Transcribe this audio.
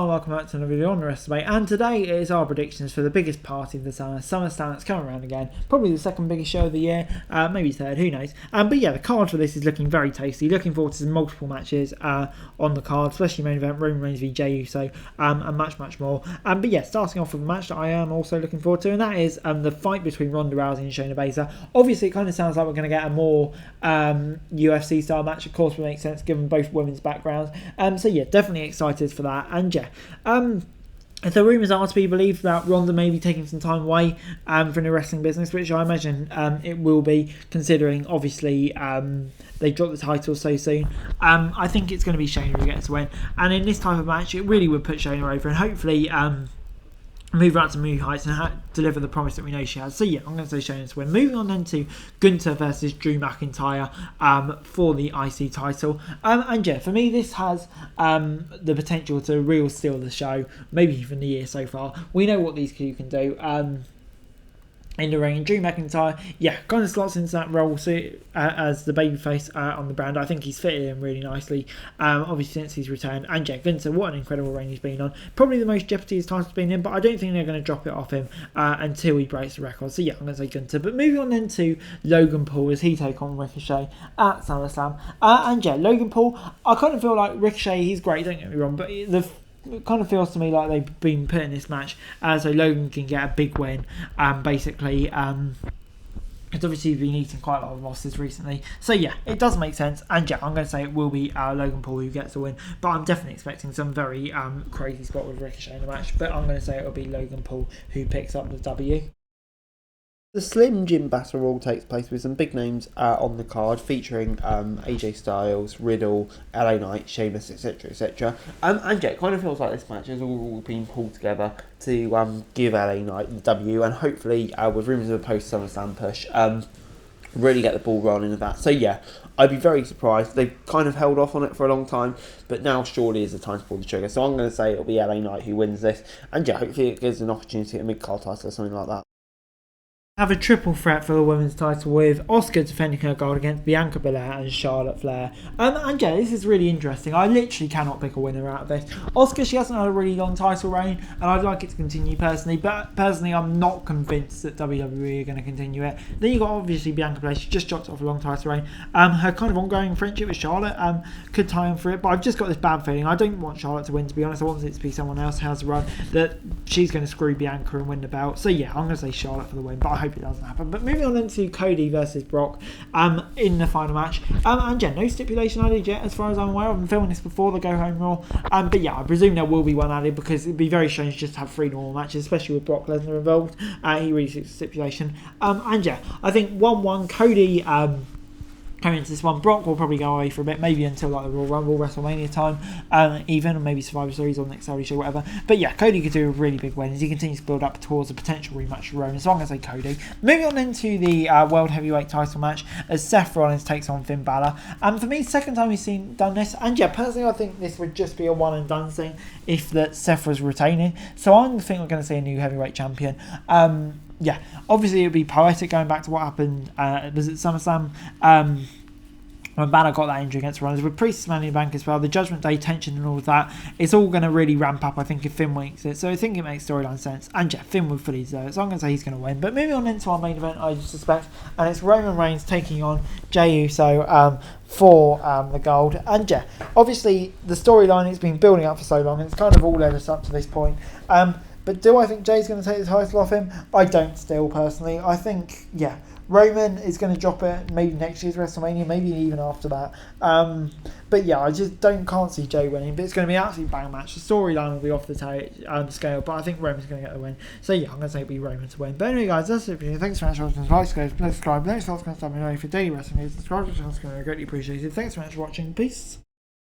and welcome back to another video on the rest of the debate. And today is our predictions for the biggest party of the summer, SummerSlam. That's coming around again. Probably the second biggest show of the year, maybe third, who knows. But yeah, the card for this is looking very tasty. Looking forward to some multiple matches on the card, especially main event Roman Reigns v Jey Uso, and much more. But yeah, starting off with a match that I am also looking forward to, and that is the fight between Ronda Rousey and Shayna Baszler. Obviously, it kind of sounds like we're going to get a more UFC style match. Of course, it makes sense given both women's backgrounds. So yeah, definitely excited for that. And yeah, the rumours are to be believed that Ronda may be taking some time away from the wrestling business, which I imagine it will be, considering obviously they dropped the title so soon. I think it's going to be Shayna who gets the win, and in this type of match it really would put Shayna over and hopefully move her out to new heights and deliver the promise that we know she has. So yeah, I'm going to say Shayna to win. Moving on then to Gunther versus Drew McIntyre for the IC title. And yeah, for me this has the potential to real steal the show, maybe even the year so far. We know what these two can do. In the ring, and Drew McIntyre, yeah, kind of slots into that role as the babyface on the brand. I think he's fitted in really nicely, obviously since he's returned. And yeah, Gunther, what an incredible reign he's been on. Probably the most Jeopardy his title's been in, but I don't think they're going to drop it off him until he breaks the record. So yeah, I'm going to say Gunther. But moving on then to Logan Paul as he take on Ricochet at SummerSlam. And yeah, Logan Paul, I kind of feel like Ricochet, he's great, don't get me wrong, but it kind of feels to me like they've been put in this match so Logan can get a big win, basically. It's obviously been eating quite a lot of losses recently, so yeah, it does make sense. And yeah, I'm going to say it will be Logan Paul who gets the win, but I'm definitely expecting some very crazy spot with Ricochet in the match, but I'm going to say it will be Logan Paul who picks up the W. The Slim Jim Battle Royal takes place with some big names on the card, featuring AJ Styles, Riddle, LA Knight, Sheamus, etc, etc. And yeah, it kind of feels like this match has all been pulled together to give LA Knight the W, and hopefully with rumours of a post-SummerSlam push, really get the ball rolling with that. So yeah, I'd be very surprised. They've kind of held off on it for a long time, but now surely is the time to pull the trigger. So I'm going to say it'll be LA Knight who wins this, and yeah, hopefully it gives an opportunity at a mid-card title or something like that. Have a triple threat for the women's title with Asuka defending her gold against Bianca Belair and Charlotte Flair. And yeah, this is really interesting. I literally cannot pick a winner out of this. Asuka, she hasn't had a really long title reign, and I'd like it to continue personally, but personally I'm not convinced that WWE are going to continue it. Then you've got obviously Bianca Belair, she just dropped off a long title reign. Her kind of ongoing friendship with Charlotte could tie in for it, but I've just got this bad feeling. I don't want Charlotte to win, to be honest. I want it to be someone else who has a run, that she's going to screw Bianca and win the belt. So yeah, I'm going to say Charlotte for the win, but I hope it doesn't happen. But moving on into Cody versus Brock in the final match. And yeah, no stipulation added yet as far as I'm aware. I've been filming this before the Go Home Raw. But yeah, I presume there will be one added, because it'd be very strange just to have 3 normal matches, especially with Brock Lesnar involved. He really suits the stipulation. And yeah, I think 1-1 Cody coming into this one. Brock will probably go away for a bit, maybe until like the Royal Rumble, WrestleMania time, even, or maybe Survivor Series or next Saudi show, whatever. But yeah, Cody could do a really big win as he continues to build up towards a potential rematch with Roman. So I'm going to say Cody. Moving on into the World Heavyweight title match as Seth Rollins takes on Finn Balor. And for me, second time we've done this. And yeah, personally, I think this would just be a one and done thing if that Seth was retaining. So I think we're going to see a new heavyweight champion. Yeah, obviously it would be poetic going back to what happened was it SummerSlam when Balor got that injury against Rollins, with Priest Money in the Bank as well, the Judgment Day tension and all of that, it's all going to really ramp up, I think, if Finn wins it. So I think it makes storyline sense, and yeah, Finn would fully deserve it, so I'm going to say he's going to win. But moving on into our main event, I suspect, and it's Roman Reigns taking on Jey Uso for the gold. And yeah, obviously the storyline has been building up for so long, and it's kind of all led us up to this point. But do I think Jay's going to take the title off him? I don't still, personally. I think, yeah, Roman is going to drop it maybe next year's WrestleMania, maybe even after that. But yeah, I just can't see Jay winning. But it's going to be an absolute bang match. The storyline will be off the scale, but I think Roman's going to get the win. So yeah, I'm going to say it'll be Roman to win. But anyway, guys, that's it for you. Thanks so much for watching. Like, subscribe. Next video's going to stop me knowing for daily wrestling news. Subscribe to the channel, it's going to be greatly appreciated. Thanks so much for watching. Peace.